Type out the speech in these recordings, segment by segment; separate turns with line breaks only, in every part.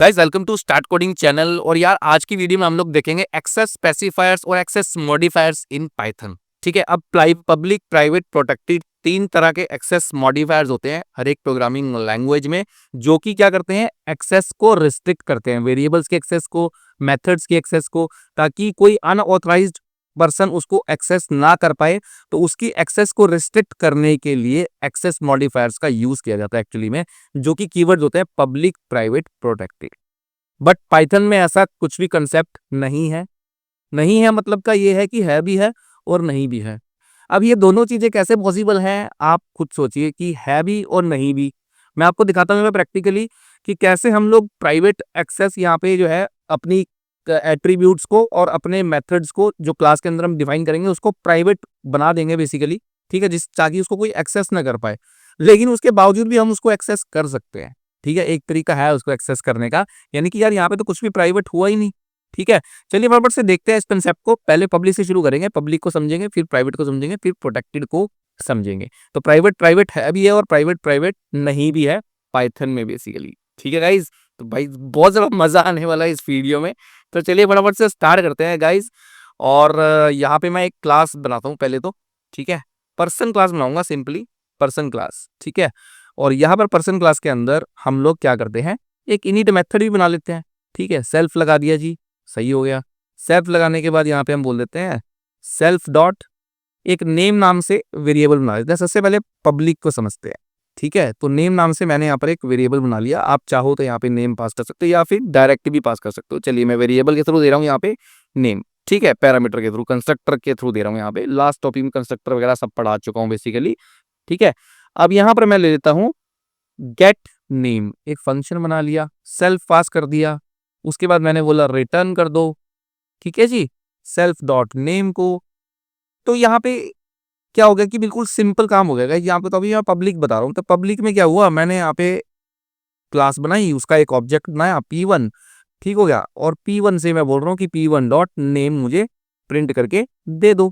Guys welcome to Start Coding channel. और यार आज की वीडियो में हम लोग देखेंगे एक्सेस स्पेसिफायर्स और एक्सेस मॉडिफायर्स इन पाइथन। ठीक है, अब पब्लिक प्राइवेट प्रोटेक्टेड तीन तरह के एक्सेस मॉडिफायर्स होते हैं हर एक प्रोग्रामिंग लैंग्वेज में, जो कि क्या करते हैं, एक्सेस को रिस्ट्रिक्ट करते हैं, वेरिएबल्स के एक्सेस को, मेथड्स के एक्सेस को, ताकि कोई अनऑथराइज्ड पर्सन उसको एक्सेस ना कर पाए। तो उसकी एक्सेस को रिस्ट्रिक्ट करने के लिए एक्सेस मॉडिफायर्स का यूज किया जाता है एक्चुअली में, जो कि कीवर्ड्स होते हैं public private protected. But Python में ऐसा कुछ भी कंसेप्ट नहीं है। नहीं है मतलब का ये है कि है भी है और नहीं भी है। अब ये दोनों चीजें कैसे पॉसिबल हैं, आप खुद सोचिए कि है भी और नहीं भी। मैं आपको दिखाता हूँ प्रैक्टिकली कि कैसे हम लोग प्राइवेट एक्सेस यहाँ पे जो है अपनी एट्रीब्यूट्स को और अपने मेथड्स को जो क्लास के अंदर हम डिफाइन करेंगे उसको प्राइवेट बना देंगे बेसिकली। ठीक है, जिस ताकि उसको कोई एक्सेस ना कर पाए, लेकिन उसके बावजूद भी हम उसको एक्सेस कर सकते हैं। ठीक है, एक तरीका है उसको एक्सेस करने का, यानी कि यार यहाँ पे तो कुछ भी प्राइवेट हुआ ही नहीं। ठीक है, चलिए फटाफट से देखते हैं इस कंसेप्ट को। पहले पब्लिक से शुरू करेंगे, पब्लिक को समझेंगे, फिर प्राइवेट को समझेंगे, फिर प्रोटेक्टेड को समझेंगे। तो प्राइवेट प्राइवेट है भी है और प्राइवेट प्राइवेट नहीं भी है पाइथन में बेसिकली। ठीक है गाइज, तो भाई बहुत ज़्यादा मजा आने वाला है इस वीडियो में। तो चलिए फटाफट से स्टार्ट करते हैं गाइज। और यहाँ पे मैं एक क्लास बनाता हूँ पहले तो। ठीक है, पर्सन क्लास बनाऊंगा, सिंपली पर्सन क्लास। ठीक है, और यहाँ पर पर्सन क्लास के अंदर हम लोग क्या करते हैं, एक इनिट मेथड भी बना लेते हैं। ठीक है, सेल्फ लगा दिया जी, सही हो गया। सेल्फ लगाने के बाद यहाँ पे हम बोल देते हैं सेल्फ डॉट एक नेम नाम से वेरिएबल बना देते हैं। सबसे पहले पब्लिक को समझते हैं। ठीक है, तो नेम नाम से मैंने यहाँ पर एक वेरिएबल बना लिया। आप चाहो तो यहाँ पे नेम पास कर सकते हो या फिर डायरेक्ट भी पास कर सकते हो। चलिए मैं वेरिएबल के थ्रू दे रहा हूँ यहाँ पे नेम। ठीक है, पैरामीटर के थ्रू, कंस्ट्रक्टर के थ्रू दे रहा हूँ यहाँ पे। लास्ट टॉपिक में कंस्ट्रक्टर वगैरह सब पढ़ा चुका हूँ बेसिकली। ठीक है, अब यहाँ पर मैं ले लेता हूँ गेट नेम, एक फंक्शन बना लिया, सेल्फ पास कर दिया। उसके बाद मैंने बोला रिटर्न कर दो। ठीक है जी, सेल्फ डॉट नेम को। तो यहाँ पे क्या हो गया कि बिल्कुल सिंपल काम हो गया। यहाँ पे तो अभी मैं पब्लिक बता रहा हूँ, तो पब्लिक में क्या हुआ, मैंने यहाँ पे क्लास बनाई, उसका एक ऑब्जेक्ट बनाया P1। ठीक हो गया, और P1 से मैं बोल रहा हूँ कि P1 डॉट नेम मुझे प्रिंट करके दे दो।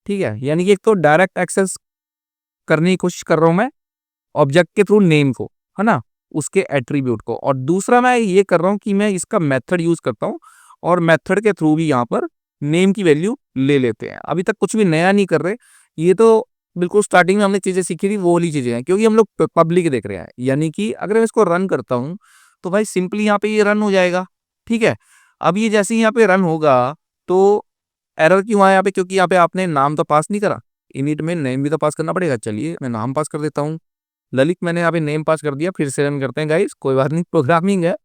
ठीक है, यानी कि एक तो डायरेक्ट एक्सेस करने की कोशिश कर रहा हूँ मैं ऑब्जेक्ट के थ्रू नेम को, है ना, उसके एट्रीब्यूट को। और दूसरा मैं ये कर रहा हूँ कि मैं इसका मेथड यूज करता हूँ और मेथड के थ्रू भी यहाँ पर नेम की वैल्यू ले लेते हैं। अभी तक कुछ भी नया नहीं कर रहे, ये तो बिल्कुल स्टार्टिंग में हमने चीजें सीखी थी वो वाली चीजें हैं, क्योंकि हम लोग पब्लिक देख रहे हैं। यानी कि अगर मैं इसको रन करता हूँ तो भाई सिंपली यहाँ पे ये रन हो जाएगा। ठीक है, अब ये जैसे ही यहाँ पे रन होगा तो एरर क्यों आया यहाँ पे, क्योंकि यहाँ पे आपने नाम तो पास नहीं करा। इनिट में नेम भी तो पास करना पड़ेगा। चलिए मैं नाम पास कर देता हूँ ललित, मैंने यहाँ पे नेम पास कर दिया। फिर से रन करते हैं गाइस, कोई बात नहीं, प्रोग्रामिंग है,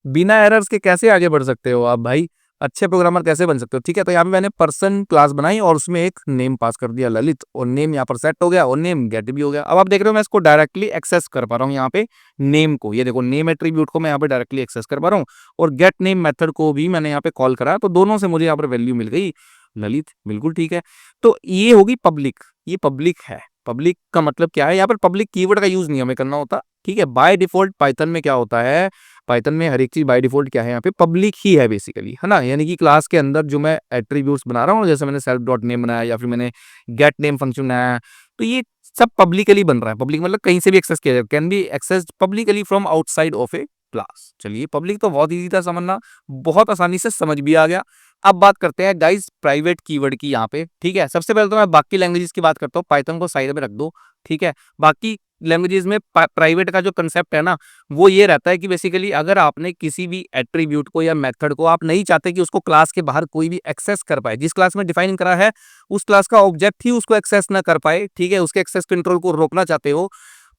बिना एरर्स के कैसे आगे बढ़ सकते हो आप भाई, अच्छे प्रोग्रामर कैसे बन सकते हो। ठीक है, तो यहाँ पे मैंने पर्सन क्लास बनाई और उसमें एक नेम पास कर दिया ललित, और नेम यहाँ पर सेट हो गया और नेम गेट भी हो गया। अब आप देख रहे हो मैं इसको डायरेक्टली एक्सेस कर पा रहा हूँ यहाँ पे नेम को। ये देखो नेम एट्रीब्यूट को मैं यहाँ पे डायरेक्टली एक्सेस कर पा रहा हूँ, और गेट नेम मेथड को भी मैंने यहाँ पे कॉल करा, तो दोनों से मुझे यहाँ पर वैल्यू मिल गई ललित। बिल्कुल ठीक है, तो ये होगी पब्लिक, ये पब्लिक है। पब्लिक का मतलब क्या है, यहाँ पर पब्लिक कीवर्ड का यूज नहीं हमें करना होता। ठीक है, बाय डिफॉल्ट पाइथन में क्या होता है, पाइथन में हर एक चीज बाय डिफॉल्ट क्या है, यहाँ पे पब्लिक ही है बेसिकली, है ना। यानी कि क्लास के अंदर जो मैं एट्रीब्यूट्स बना रहा हूँ, जैसे मैंने सेल्फ डॉट नेम बनाया या फिर मैंने गेट नेम फंक्शन बनाया, तो ये सब पब्लिकली बन रहा है। पब्लिक मतलब कहीं से भी एक्सेस किया जाए, can be access publicly from outside of a class. चलिए पब्लिक तो बहुत ईजी था समझना, बहुत आसानी से समझ भी आ गया। अब बात करते हैं गाइस प्राइवेट कीवर्ड की यहाँ पे। ठीक है, सबसे पहले तो मैं बाकी लैंग्वेजेस की बात करता हूँ, पाइथन को साइड में रख दो। ठीक है, बाकी लैंग्वेजेस में प्राइवेट का जो कंसेप्ट है ना, वो ये रहता है कि बेसिकली अगर आपने किसी भी एट्रीब्यूट को या मेथड को आप नहीं चाहते कि उसको क्लास के बाहर कोई भी एक्सेस कर पाए, जिस क्लास में डिफाइन करा है उस क्लास का ऑब्जेक्ट ही उसको एक्सेस ना कर पाए, ठीक है, उसके एक्सेस कंट्रोल को रोकना चाहते हो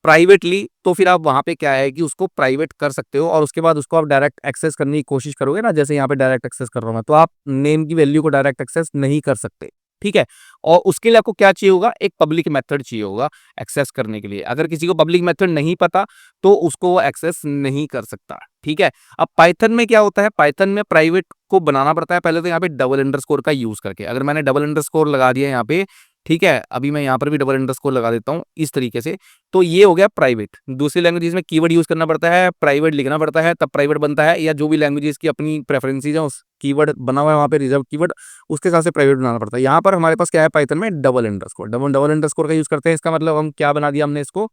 प्राइवेटली, तो फिर आप वहां पे क्या है कि उसको प्राइवेट कर सकते हो, और उसके बाद उसको आप डायरेक्ट एक्सेस करने की कोशिश करोगे ना, जैसे यहाँ पे डायरेक्ट एक्सेस कर रहा हूं मैं, तो आप नेम की वैल्यू को डायरेक्ट एक्सेस नहीं कर सकते। ठीक है, और उसके लिए आपको क्या चाहिए होगा, एक पब्लिक मेथड चाहिए होगा एक्सेस करने के लिए। अगर किसी को पब्लिक मेथड नहीं पता तो उसको वो एक्सेस नहीं कर सकता। ठीक है, अब पाइथन में क्या होता है, पाइथन में प्राइवेट को बनाना पड़ता है पहले तो यहाँ पे डबल अंडरस्कोर का यूज करके। अगर मैंने डबल अंडरस्कोर लगा दिया यहाँ पे, ठीक है, अभी मैं यहाँ पर भी डबल अंडरस्कोर लगा देता हूँ इस तरीके से, तो ये हो गया प्राइवेट। दूसरी लैंग्वेज में कीवर्ड यूज करना पड़ता है, प्राइवेट लिखना पड़ता है, तब प्राइवेट बनता है, या जो भी लैंग्वेजेस की अपनी प्रेफरेंसेज है उस कीवर्ड बना हुआ है वहाँ पे रिजर्व कीवर्ड, उसके हिसाब से प्राइवेट बनाना पड़ता है। यहाँ पर हमारे पास क्या है पाइथन में, डबल अंडरस्कोर। डबल अंडरस्कोर का यूज करते हैं, इसका मतलब हम क्या बना दिया, हमने इसको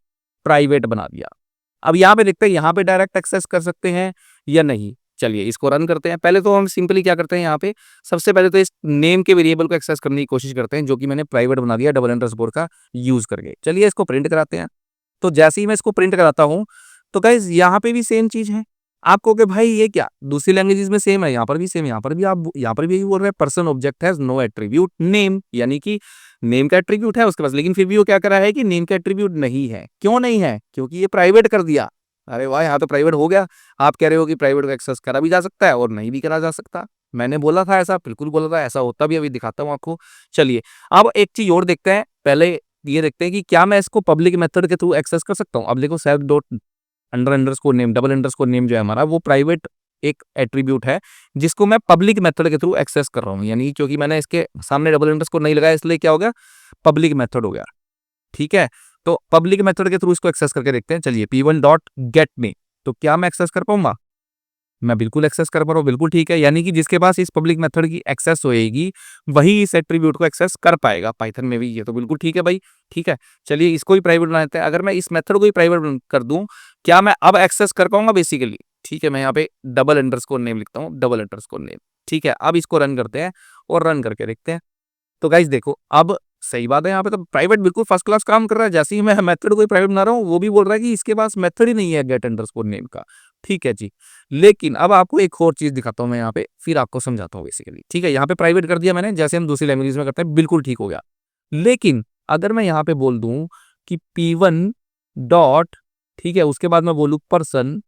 प्राइवेट बना दिया। अब यहाँ पे देखते हैं यहाँ पे डायरेक्ट एक्सेस कर सकते हैं या नहीं। चलिए इसको रन करते हैं। पहले तो हम सिंपली क्या करते हैं यहाँ पे, सबसे पहले तो इस नेम के वेरिएबल को एक्सेस करने की कोशिश करते हैं, जो कि मैंने प्राइवेट बना दिया डबल अंडरस्कोर का यूज करके। चलिए इसको प्रिंट कराते हैं। तो जैसे ही मैं इसको प्रिंट कराता हूँ, तो गाइस यहाँ पे भी सेम चीज है। आप कहोगे भाई ये क्या, दूसरी लैंग्वेजेस में सेम है, यहाँ पर भी सेम, यहाँ पर भी आप यहाँ पर भी यही बोल रहे हैं, person object has no attribute name, यानी कि नेम का एट्रीब्यूट है उसके पास, लेकिन फिर भी वो क्या करा है कि नेम का एट्रीब्यूट नहीं है। क्यों नहीं है? क्योंकि ये प्राइवेट कर दिया। अरे वाह, यहाँ तो प्राइवेट हो गया। आप कह रहे हो कि प्राइवेट को एक्सेस करा भी जा सकता है और नहीं भी करा जा सकता। मैंने बोला था ऐसा, बिल्कुल बोला था, ऐसा होता भी, अभी दिखाता हूँ आपको। चलिए अब एक चीज और देखते हैं। पहले ये देखते हैं कि क्या मैं इसको पब्लिक मेथड के थ्रू एक्सेस कर सकता हूँ। अब देखो self dot underscore name, double underscore name जो है हमारा, वो प्राइवेट एक एट्रीब्यूट है जिसको मैं पब्लिक मेथड के थ्रू एक्सेस कर रहा हूँ। यानी क्योंकि मैंने इसके सामने डबल अंडरस्कोर नहीं लगाया, इसलिए क्या हो गया, पब्लिक मेथड हो गया। ठीक है, तो पब्लिक मेथड के थ्रू इसको एक्सेस करके देखते हैं। चलिए p1 डॉट गेट नेम, तो क्या मैं एक्सेस कर पाऊंगा? मैं बिल्कुल एक्सेस कर पा रहा हूँ, बिल्कुल ठीक है। यानी कि जिसके पास इस पब्लिक मेथड की एक्सेस होएगी वही इस एट्रीब्यूट को एक्सेस कर पाएगा पाइथन में भी। ये तो बिल्कुल ठीक है भाई, ठीक है। चलिए इसको भी प्राइवेट बना देते हैं। अगर मैं इस मेथड को ही प्राइवेट कर दूं, क्या मैं अब एक्सेस कर पाऊंगा बेसिकली? ठीक है, मैं यहाँ पे डबल अंडरस्कोर नेम लिखता हूँ, डबल अंडरस्कोर नेम। ठीक है, अब इसको रन करते हैं और रन करके देखते हैं। तो गाइस देखो, अब सही बात है, यहाँ पे तो प्राइवेट बिल्कुल फर्स्ट क्लास काम कर रहा है। जैसे ही मैं मेथड को प्राइवेट बना रहा हूँ, वो भी बोल रहा है कि इसके पास मेथड ही नहीं है गेट अंडरस्कोर नेम का। ठीक है जी, लेकिन अब आपको एक और चीज दिखाता हूँ मैं यहाँ पे, फिर आपको समझाता हूँ बेसिकली। ठीक है, यहाँ पे प्राइवेट कर दिया मैंने, जैसे हम दूसरी लैंग्वेज में करते हैं, बिल्कुल ठीक हो गया। लेकिन अगर मैं यहाँ पे बोल दूं कि P1 डॉट, ठीक है, उसके बाद मैं बोलूँ पर्सन,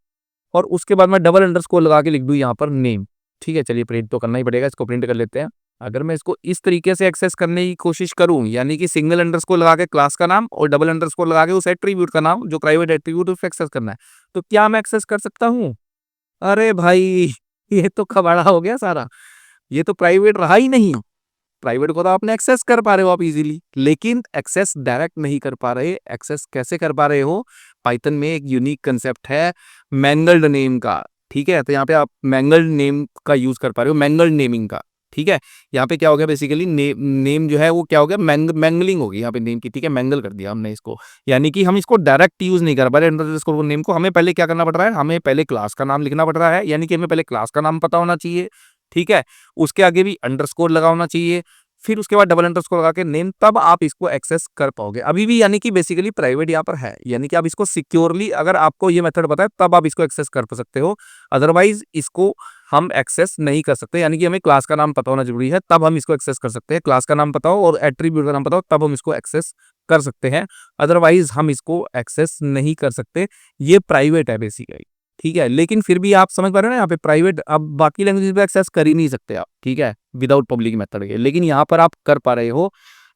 और उसके बाद मैं डबल अंडरस्कोर लगा के लिख दूं यहाँ पर नेम। ठीक है, चलिए प्रिंट तो करना ही पड़ेगा, इसको प्रिंट कर लेते हैं। अगर मैं इसको इस तरीके से एक्सेस करने की कोशिश करूं, यानी कि सिंगल अंडरस्कोर लगा के क्लास का नाम और डबल अंडरस्कोर लगा के उस एट्रीब्यूट का नाम जो प्राइवेट एट्रीब्यूट उसे एक्सेस करना है, तो क्या मैं एक्सेस कर सकता हूं? अरे भाई ये तो कबाड़ा हो गया सारा, ये तो प्राइवेट रहा ही नहीं। प्राइवेट को तो आपने एक्सेस कर पा रहे हो आप इजीली, लेकिन एक्सेस डायरेक्ट नहीं कर पा रहे। एक्सेस कैसे कर पा रहे हो? पाइथन में एक यूनिक कंसेप्ट है मैंगल्ड नेम का। ठीक है, तो यहाँ पे आप मैंगल्ड नेम का यूज कर पा रहे हो, मैंगल्ड नेमिंग का। ठीक है, यहाँ पे क्या हो गया बेसिकली, नेम जो है वो क्या हो गया, मैंगलिंग होगी यहाँ पे नेम की। ठीक है, मैंगल कर दिया हमने इसको, यानी कि हम इसको डायरेक्ट यूज नहीं कर पा रहे अंडरस्कोर नेम को। हमें पहले क्या करना पड़ रहा है, हमें पहले क्लास का नाम लिखना पड़ रहा है, यानी कि हमें पहले क्लास का नाम पता होना चाहिए। ठीक है, उसके आगे भी अंडरस्कोर लगा होना चाहिए, फिर उसके बाद डबल अंडरस्कोर लगा के नेम, तब आप इसको एक्सेस कर पाओगे। अभी भी यानी कि बेसिकली प्राइवेट यहाँ पर है, यानी कि आप इसको सिक्योरली, अगर आपको ये मेथड पता है तब आप इसको एक्सेस कर सकते हो, अदरवाइज इसको हम एक्सेस नहीं कर सकते। यानी कि हमें क्लास का नाम पता होना जरूरी है, तब हम इसको एक्सेस कर सकते हैं। क्लास का नाम पता हो और एट्रीब्यूट का नाम पता हो, तब हम इसको एक्सेस कर सकते हैं, अदरवाइज हम इसको एक्सेस नहीं कर सकते। ये प्राइवेट है बेसिकली। ठीक है, लेकिन फिर भी आप समझ पा रहे हो ना, यहाँ पे प्राइवेट, अब बाकी लैंग्वेज पे एक्सेस कर ही नहीं सकते आप। ठीक है, विदाउट पब्लिक मेथड के, लेकिन यहाँ पर आप कर पा रहे हो,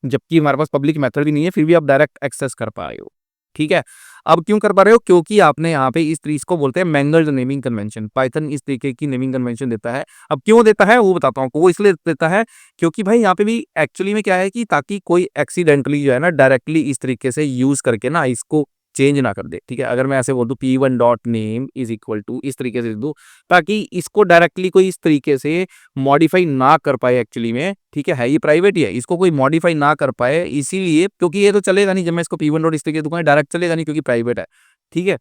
जबकि हमारे पास पब्लिक मेथड भी नहीं है, फिर भी आप डायरेक्ट एक्सेस कर पा रहे हो। ठीक है, अब क्यों कर पा रहे हो? क्योंकि आपने यहाँ पे इस तरीके को बोलते हैं मैंगल्ड नेमिंग कन्वेंशन। पाइथन इस तरीके की नेमिंग कन्वेंशन देता है। अब क्यों देता है वो बताता हूँ आपको। वो इसलिए देता है क्योंकि भाई यहाँ पे भी एक्चुअली में क्या है कि ताकि कोई एक्सीडेंटली जो है ना डायरेक्टली इस तरीके से यूज करके ना इसको चेंज ना कर दे। ठीक है, अगर मैं ऐसे बोल दूं P1 dot name is equal to, इस तरीके से लिख दूं, ताकि इसको डायरेक्टली कोई इस तरीके से मॉडिफाई ना कर पाए एक्चुअली में। ठीक है ये प्राइवेट ही है, इसको कोई मॉडिफाई ना कर पाए, इसीलिए, क्योंकि ये तो चलेगा नहीं जब मैं इसको P1 डॉट इस तरीके से दूंगा, डायरेक्ट चलेगा नहीं क्योंकि प्राइवेट है। ठीक है,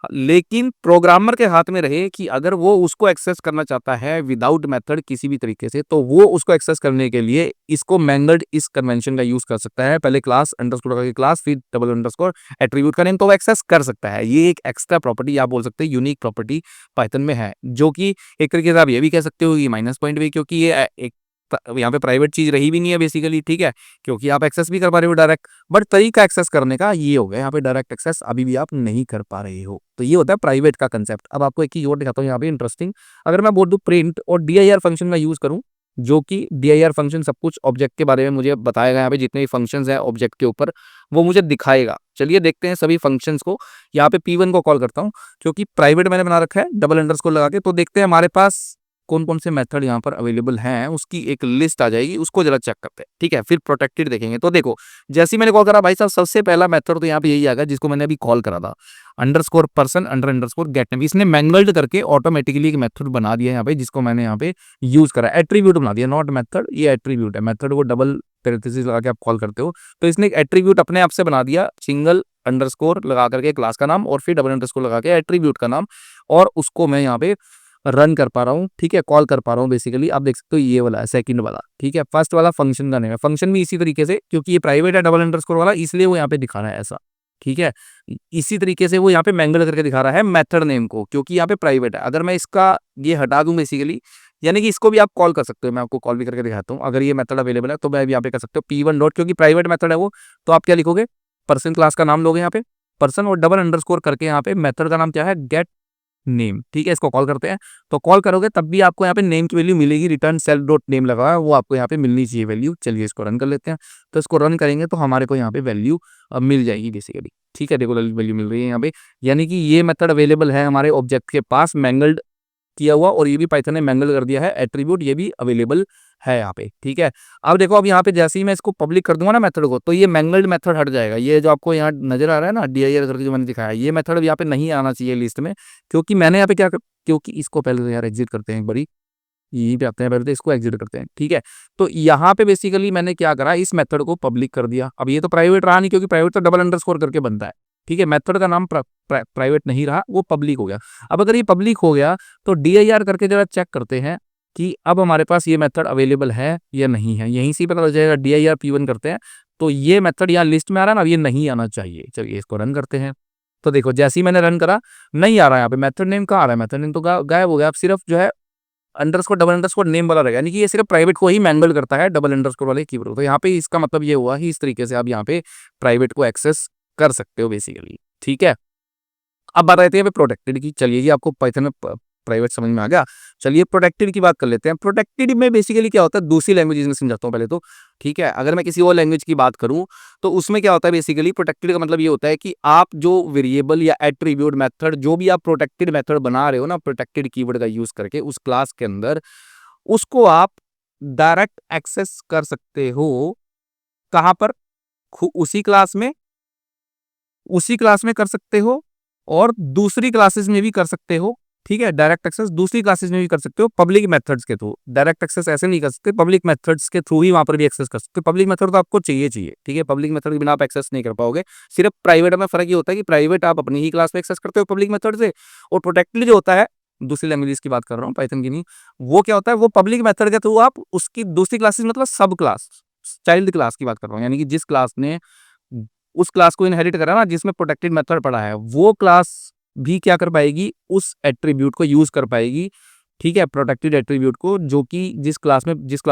लेकिन प्रोग्रामर के हाथ में रहे कि अगर वो उसको एक्सेस करना चाहता है विदाउट मेथड किसी भी तरीके से, तो वो उसको एक्सेस करने के लिए इसको मैंगल्ड इस कन्वेंशन का यूज कर सकता है। पहले क्लास अंडरस्कोर का क्लास, फिर डबल अंडरस्कोर एट्रीब्यूट का नेम, तो वो एक्सेस कर सकता है। ये एक एक्स्ट्रा प्रॉपर्टी आप बोल सकते हैं, यूनिक प्रॉपर्टी पाइथन में है, जो कि एक तरीके से आप ये भी कह सकते हो कि माइनस पॉइंट भी, क्योंकि ये एक यहाँ पे प्राइवेट चीज रही भी नहीं है बेसिकली। ठीक है, क्योंकि आप एक्सेस भी कर पा रहे हो डायरेक्ट, बट तरीका एक्सेस करने का ये हो गया, यहाँ पे डायरेक्ट एक्सेस अभी भी आप नहीं कर पा रहे हो। तो ये होता है प्राइवेट का कंसेप्ट। अब आपको एक चीज और दिखाता हूँ यहाँ पे इंटरेस्टिंग। अगर मैं बोल दूं प्रिंट और dir फंक्शन का यूज करूँ, जो कि dir फंक्शन सब कुछ ऑब्जेक्ट के बारे में मुझे बताएगा, यहाँ पे जितने भी फंक्शंस हैं ऑब्जेक्ट के ऊपर वो मुझे दिखाएगा। चलिए देखते हैं सभी फंक्शंस को। यहाँ पे P1 को कॉल करता हूँ, क्योंकि प्राइवेट मैंने बना रखा है डबल अंडरस्कोर लगा के, तो देखते हैं हमारे पास कौन कौन से मेथड यहाँ पर अवेलेबल हैं, उसकी एक लिस्ट आ जाएगी, उसको जरा चेक करते हैं। ठीक है, फिर प्रोटेक्टेड देखेंगे। तो देखो, जैसे ही मैंने कॉल करा भाई साहब, सबसे पहला मेथड तो यहाँ पे यही आ गया जिसको मैंने अभी कॉल करा था, underscore person underscore gate name. इसने मैंगल्ड करके ऑटोमेटिकली एक मेथड बना दिया यहाँ पे, जिसको मैंने यहाँ पे यूज करा, एट्रीब्यूट बना दिया, नॉट मेथड, ये एट्रीब्यूट है। मेथड वो डबल पैरेंथेसिस लगा के आप कॉल करते हो, तो इसने एक एट्रीब्यूट अपने आप से बना दिया, सिंगल अंडरस्कोर लगा करके क्लास का नाम और फिर डबल अंडरस्कोर लगा के एट्रीब्यूट का नाम, और उसको मैं यहाँ पे रन कर पा रहा हूँ, ठीक है, कॉल कर पा रहा हूँ बेसिकली। आप देख सकते हो ये वाला है सेकंड वाला, ठीक है। फर्स्ट वाला फंक्शन का नेम है, फंक्शन भी इसी तरीके से, क्योंकि ये प्राइवेट है डबल अंडरस्कोर वाला, इसलिए वो यहाँ पे दिखा रहा है ऐसा, ठीक है। इसी तरीके से वो यहाँ पे मैंगल करके दिखा रहा है मेथड नेम को, क्योंकि यहाँ पे प्राइवेट है। अगर मैं इसका ये हटा दूं बेसिकली, यानी कि इसको भी आप कॉल कर सकते हो, मैं आपको कॉल भी करके दिखाता हूँ। अगर ये मेथड अवेलेबल है तो मैं भी यहाँ पे कर सकते हो P1 डॉट, क्योंकि प्राइवेट मेथड है वो, तो आप क्या लिखोगे, पर्सन क्लास का नाम लोगे यहाँ पे, पर्सन और डबल अंडरस्कोर करके यहाँ पे मेथड का नाम क्या है, गेट नेम, ठीक है। इसको कॉल करते हैं, तो कॉल करोगे तब भी आपको यहाँ पे नेम की वैल्यू मिलेगी, रिटर्न सेल्फ डॉट नेम लगा है वो आपको यहाँ पे मिलनी चाहिए वैल्यू। चलिए इसको रन कर लेते हैं। तो इसको रन करेंगे तो हमारे को यहाँ पे वैल्यू मिल जाएगी बेसिकली, ठीक है। देखो वैल्यू मिल रही है यहाँ पे, यानी कि ये मेथड अवेलेबल है हमारे ऑब्जेक्ट के पास मैंगल्ड किया हुआ, और ये भी पाइथन ने मैंगल कर दिया है एट्रीब्यूट, ये भी अवेलेबल है यहाँ पे, ठीक है। अब देखो, अब यहाँ पे जैसे ही मैं इसको पब्लिक कर दूंगा ना मेथड को, तो ये मैंगल्ड मेथड हट जाएगा। ये जो आपको यहाँ नजर आ रहा है ना dir करके जो मैंने दिखाया, ये मेथड यहाँ पे नहीं आना चाहिए लिस्ट में, क्योंकि मैंने यहाँ पे क्योंकि इसको पहले तो यार एग्जिट करते हैं एक बारी, यहीं पे आते हैं पहले तो इसको एग्जिट करते हैं, ठीक है। तो यहाँ पे बेसिकली मैंने क्या करा, इस मेथड को पब्लिक कर दिया। अब ये तो प्राइवेट रहा नहीं, क्योंकि प्राइवेट तो डबल अंडरस्कोर करके बनता है, ठीक है। मेथड का नाम प्राइवेट नहीं रहा, वो पब्लिक हो गया। अब अगर ये पब्लिक हो गया तो dir करके जरा चेक करते हैं कि अब हमारे पास ये मेथड अवेलेबल है या नहीं है। यहीं से पता लग जाएगा, dir P1 करते हैं तो ये मेथड यहाँ लिस्ट में आ रहा है ना, अब ये नहीं आना चाहिए। चलिए इसको रन करते हैं। तो देखो जैसे ही मैंने रन करा, नहीं आ रहा है यहाँ पे मेथड नेम, कहाँ आ रहा है मेथड नेम, तो गायब हो गया। अब सिर्फ जो है अंडरस्कोर डबल अंडरस्कोर नेम वाला रहेगा, यानी कि ये सिर्फ प्राइवेट को ही मैंगल करता है डबल अंडरस्कोर वाले कीवर्ड। तो यहाँ पे इसका मतलब ये हुआ कि इस तरीके से आप यहाँ पे प्राइवेट को एक्सेस कर सकते हो बेसिकली, ठीक है। अब बात आती है प्रोटेक्टेड की। चलिए जी, आपको पाइथन में प्राइवेट समझ में आ गया। चलिए प्रोटेक्टेड की बात कर लेते हैं। प्रोटेक्टेड में बेसिकली क्या होता है, दूसरी लैंग्वेज में समझाता हूँ पहले तो, ठीक है। अगर मैं किसी और लैंग्वेज की बात करूं तो उसमें क्या होता है, बेसिकली प्रोटेक्टेड का मतलब ये होता है कि आप जो वेरिएबल या एट्रीब्यूट मेथड, जो भी आप प्रोटेक्टेड मेथड बना रहे हो ना प्रोटेक्टेड कीवर्ड का यूज करके उस क्लास के अंदर, उसको आप डायरेक्ट एक्सेस कर सकते हो। कहां पर, उसी क्लास में कर सकते हो, और दूसरी क्लासेस में भी कर सकते हो, ठीक है। डायरेक्ट एक्सेस दूसरी क्लासेस में भी कर सकते हो पब्लिक मेथड्स के थ्रू। डायरेक्ट एक्सेस ऐसे नहीं कर सकते, पब्लिक मेथड्स के थ्रू ही वहां पर भी एक्सेस कर सकते हो। पब्लिक मेथड तो आपको चाहिए, ठीक है। पब्लिक मेथड के बिना आप एक्सेस नहीं कर पाओगे। सिर्फ प्राइवेट में फर्क ये होता है कि प्राइवेट आप अपनी ही क्लास में एक्सेस करते हो पब्लिक मेथड से, और प्रोटेक्टेड जो होता है, दूसरी लैंग्वेज की बात कर रहा हूँ पाइथन की नहीं, वो क्या होता है, वो पब्लिक मेथड के थ्रू आप उसकी दूसरी क्लासेस, मतलब सब क्लास, चाइल्ड क्लास की बात कर रहा हूँ, यानी कि जिस क्लास ने उस क्लास को इनहेरिट करा ना, जिसमें प्रोटेक्टेड मेथड पड़ा है, वो क्लास भी क्या कर पाएगी, उस एट्रीब्यूट को यूज कर पाएगी, ठीक है। प्रोटेक्टेड एट्रीब्यूट को, जो कि जिस क्लास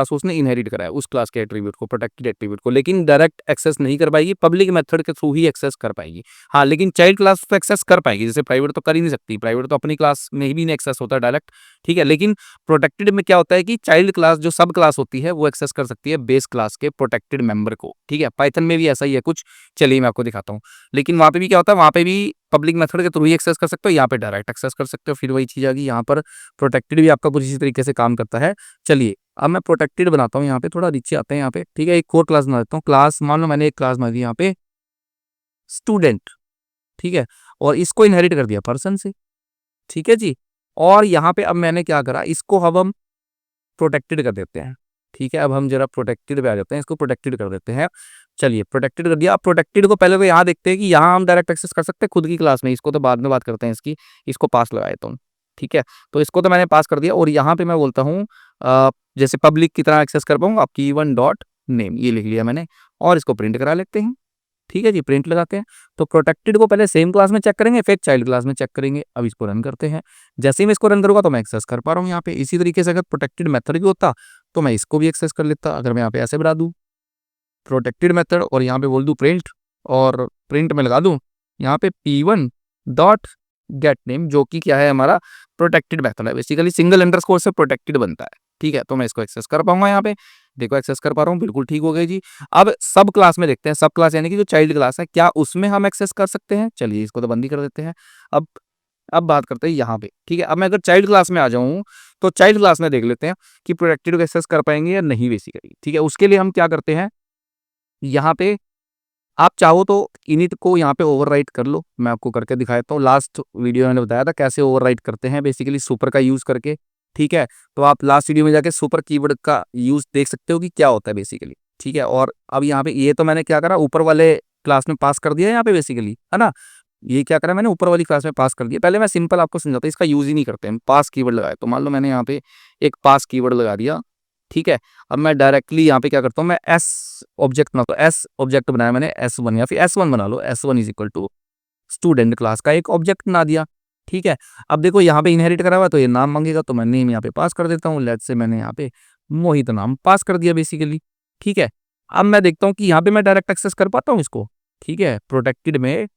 को उसने इनहेरिट करा है, उस क्लास के एट्रीब्यूट को, प्रोटेक्टेड एट्रीब्यूट को, लेकिन डायरेक्ट एक्सेस नहीं कर पाएगी, पब्लिक मेथड के थ्रू ही एक्सेस कर पाएगी। हाँ, लेकिन चाइल्ड क्लास तो एक्सेस कर पाएगी, जैसे प्राइवेट तो कर ही नहीं सकती, प्राइवेट तो अपनी क्लास में भी नहीं एक्सेस होता डायरेक्ट, ठीक है। लेकिन प्रोटेक्टेड में क्या होता है कि चाइल्ड क्लास जो सब क्लास होती है वो एक्सेस कर सकती है बेस क्लास के प्रोटेक्टेड मेंबर को, ठीक है। पाइथन में भी ऐसा ही है कुछ, चलिए मैं आपको दिखाता हूँ। लेकिन वहां पे भी क्या होता है, वहां पे भी पब्लिक मेथड के थ्रू ही एक्सेस कर सकते हो, यहाँ पे डायरेक्ट एक्सेस कर सकते हो। फिर वही चीज आ गई, यहाँ पर प्रोटेक्टेड भी आपका कुछ इसी तरीके से काम करता है। चलिए अब मैं प्रोटेक्टेड बनाता हूँ, यहाँ पे थोड़ा नीचे आते हैं यहाँ पे, ठीक है। एक और क्लास बना देता हूँ। क्लास मान लो मैंने एक क्लास बना दी यहाँ पे स्टूडेंट, ठीक है, और इसको इनहेरिट कर दिया पर्सन से, ठीक है जी। और यहाँ पे अब मैंने क्या करा, इसको अब हम प्रोटेक्टेड कर देते हैं, ठीक है। अब हम जरा प्रोटेक्टेड पे आ जाते हैं, इसको प्रोटेक्टेड कर देते हैं। चलिए प्रोटेक्टेड कर दिया। अब प्रोटेक्टेड को पहले तो यहाँ देखते हैं कि यहाँ हम डायरेक्ट एक्सेस कर सकते हैं खुद की क्लास में, इसको तो बाद में बात करते हैं इसकी। इसको पास लगा देता हूँ, ठीक है। तो इसको तो मैंने पास कर दिया, और यहाँ पे मैं बोलता हूँ जैसे पब्लिक की तरह एक्सेस कर पाऊंगा, आपकी वन डॉट नेम ये लिख लिया मैंने, और इसको प्रिंट करा लेते हैं, ठीक है जी। प्रिंट लगाते हैं। तो प्रोटेक्टेड को पहले सेम क्लास में चेक करेंगे, फिर चाइल्ड क्लास में चेक करेंगे। अब इसको रन करते हैं। जैसे ही मैं इसको रन करूंगा तो मैं एक्सेस कर पा रहा हूँ यहाँ पे। इसी तरीके से अगर प्रोटेक्टेड मेथड भी होता तो मैं इसको भी एक्सेस कर लेता। अगर मैं यहाँ पे ऐसे बढ़ा दूँ प्रोटेक्टेड मेथड, और यहाँ पे बोल दूँ प्रिंट, और प्रिंट में लगा दूँ यहाँ पे P1 डॉट गेट नेम, जो कि क्या है, हमारा प्रोटेक्टेड मेथड है बेसिकली, सिंगल अंडरस्कोर से प्रोटेक्टेड बनता है, ठीक है। तो मैं इसको एक्सेस कर पाऊंगा। यहाँ पे देखो एक्सेस कर पा रहा हूँ, बिल्कुल ठीक हो गई जी। अब सब क्लास में देखते हैं, सब क्लास यानी कि जो चाइल्ड क्लास है, क्या उसमें हम एक्सेस कर सकते हैं। चलिए इसको तो बंद ही कर देते हैं। अब बात करते हैं यहाँ पे, ठीक है। अब मैं अगर चाइल्ड क्लास में आ जाऊँ तो चाइल्ड क्लास में देख लेते हैं कि प्रोटेक्टेड को एक्सेस कर पाएंगे या नहीं बेसिकली, ठीक है। उसके लिए हम क्या करते हैं, यहाँ पे आप चाहो तो इनिट को यहाँ पे ओवरराइट कर लो, मैं आपको करके दिखाता हूँ। लास्ट वीडियो में मैंने बताया था कैसे ओवरराइट करते हैं बेसिकली सुपर का यूज करके, ठीक है। तो आप लास्ट वीडियो में जाके सुपर कीवर्ड का यूज देख सकते हो कि क्या होता है बेसिकली, ठीक है। और अब यहाँ पे ये तो मैंने क्या करा, ऊपर वाले क्लास में पास कर दिया यहाँ पे बेसिकली, है ना। ये क्या करा मैंने, ऊपर वाली क्लास में पास कर दिया। पहले मैं सिंपल आपको समझाता हूँ, इसका यूज ही नहीं करते हम, पास कीवर्ड लगाए। तो मान लो मैंने यहाँ पे एक पास कीवर्ड लगा दिया, ठीक है। अब मैं डायरेक्टली यहाँ पे क्या करता हूँ, मैं एस ऑब्जेक्ट बना, तो एस ऑब्जेक्ट बनाया मैंने S1, या फिर S1 बना लो, S1 is equal to student class का एक ऑब्जेक्ट बना दिया, ठीक है। अब देखो यहाँ पे इनहेरिट करा हुआ, तो ये नाम मांगेगा, तो मैं नेम यहाँ पे पास कर देता हूँ। लेट्स से मैंने यहाँ पे मोहित नाम पास कर दिया बेसिकली, ठीक है। अब मैं देखता हूँ कि यहाँ पे मैं डायरेक्ट एक्सेस कर पाता हूँ इसको, ठीक है। प्रोटेक्टेड में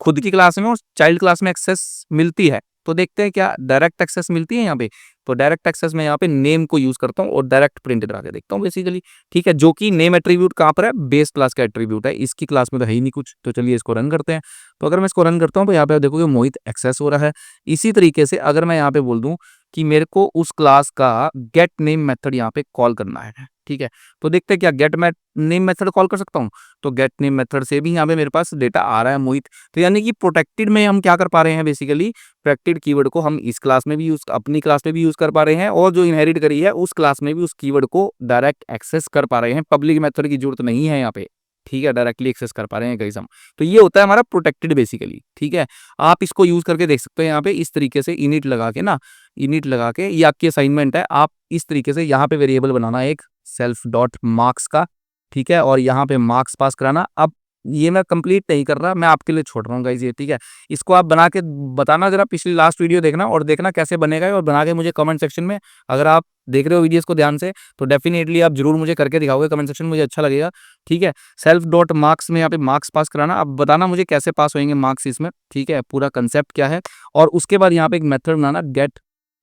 खुद की क्लास में और चाइल्ड क्लास में एक्सेस मिलती है, तो देखते हैं क्या डायरेक्ट एक्सेस मिलती है यहाँ पे। तो डायरेक्ट एक्सेस में यहाँ पे नेम को यूज करता हूँ और डायरेक्ट प्रिंट करा के देखता हूँ बेसिकली, ठीक है। जो कि नेम एट्रीब्यूट कहाँ पर है, बेस क्लास का एट्रीब्यूट है, इसकी क्लास में तो है ही नहीं कुछ। तो चलिए इसको रन करते हैं। तो अगर मैं इसको रन करता हूँ तो यहाँ पे देखोगे मोहित एक्सेस हो रहा है। इसी तरीके से अगर मैं यहाँ पे बोल दूं कि मेरे को उस क्लास का गेट नेम मेथड यहाँ पे कॉल करना है, ठीक है। तो देखते हैं क्या गेट नेम मेथड कॉल कर सकता हूँ। तो गेट नेम मेथड से भी यहाँ पे मेरे पास डेटा आ रहा है मोहित। तो यानी कि प्रोटेक्टेड में हम क्या कर पा रहे हैं, बेसिकली प्रोटेक्टेड कीवर्ड को हम इस क्लास में भी यूज, अपनी क्लास में भी यूज कर पा रहे हैं, और जो इनहेरिट करी है उस क्लास में भी उस कीवर्ड को डायरेक्ट एक्सेस कर पा रहे हैं। पब्लिक मेथड की जरूरत नहीं है यहाँ पे, ठीक है। डायरेक्टली एक्सेस कर पा रहे हैं गाइस हम। तो ये होता है हमारा प्रोटेक्टेड बेसिकली, ठीक है। आप इसको यूज करके देख सकते हो यहाँ पे इस तरीके से इनिट लगा के ना, इनिट लगा के, ये आपकी असाइनमेंट है। आप इस तरीके से यहाँ पे वेरिएबल बनाना एक सेल्फ डॉट मार्क्स का, ठीक है, और यहाँ पे मार्क्स पास कराना। अब ये मैं कंप्लीट नहीं कर रहा, मैं आपके लिए छोड़ रहा हूँ गाइस ये, ठीक है। इसको आप बना के बताना, जरा पिछली लास्ट वीडियो देखना और देखना कैसे बनेगा, और बना के मुझे कमेंट सेक्शन में, अगर आप देख रहे हो वीडियोस को ध्यान से, तो डेफिनेटली आप जरूर मुझे करके दिखाओगे कमेंट सेक्शन में, मुझे अच्छा लगेगा, ठीक है। सेल्फ डॉट मार्क्स में यहाँ पे मार्क्स पास कराना, अब बताना मुझे कैसे पास होंगे मार्क्स इसमें, ठीक है, पूरा कंसेप्ट क्या है। और उसके बाद यहाँ पे एक मेथड बनाना गेट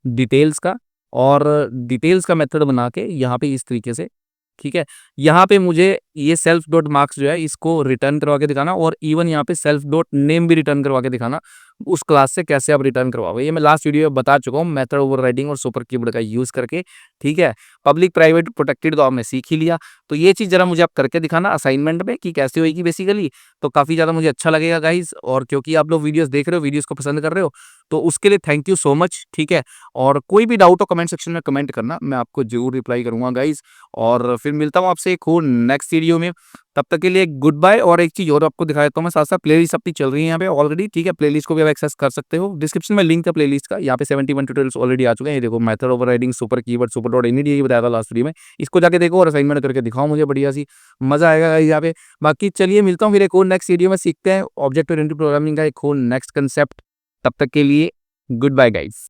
डिटेल्स का, और डिटेल्स का मेथड बना के यहाँ पे इस तरीके से, ठीक है। यहाँ पे मुझे ये सेल्फ डॉट मार्क्स जो है इसको रिटर्न करवा के दिखाना, और इवन यहाँ पे सेल्फ डॉट नेम भी रिटर्न करवा के दिखाना। उस क्लास से कैसे आप रिटर्न करवाओगे, ये मैं लास्ट वीडियो में बता चुका हूँ, मेथड ओवरराइडिंग और सुपर कीवर्ड का यूज करके, ठीक है। पब्लिक प्राइवेट प्रोटेक्टेड तो आपने सीख ही लिया। तो ये चीज़ जरा मुझे आप करके दिखाना असाइनमेंट में कि कैसे होगी बेसिकली, तो काफ़ी ज़्यादा मुझे अच्छा लगेगा गाइज। और क्योंकि आप लोग वीडियोस देख रहे हो, वीडियोस को पसंद कर रहे हो, तो उसके लिए थैंक यू सो मच, ठीक है। और कोई भी डाउट हो कमेंट सेक्शन में कमेंट करना, मैं आपको जरूर रिप्लाई करूंगा गाइज। और फिर मिलता हूँ आपसे एक और नेक्स्ट वीडियो में, तब तक के लिए गुड बाय। और एक चीज़ और आपको दिखा देता हूँ मैं, साथ साथ प्लेलिस्ट अपनी चल रही है यहाँ पे ऑलरेडी, ठीक है। प्लेलिस्ट को भी आप एक्सेस कर सकते हो, डिस्क्रिप्शन में लिंक है प्लेलिस्ट का। यहाँ पे 71 ट्यूटोरियल्स ऑलरेडी आ चुके हैं। ये देखो method overriding, super keyword, super dot init, ये बताया था लास्ट वीडियो में। इसको जाके देखो और असाइनमेंट करके दिखाओ मुझे, बढ़िया सी मजा आएगा गाइस यहाँ पे। बाकी चलिए मिलता हूँ फिर एक और नेक्स्ट वीडियो में, सीखते हैं ऑब्जेक्ट ओरिएंटेड प्रोग्रामिंग का एक और नेक्स्ट कंसेप्ट। तब तक के लिए गुड बाय गाइस।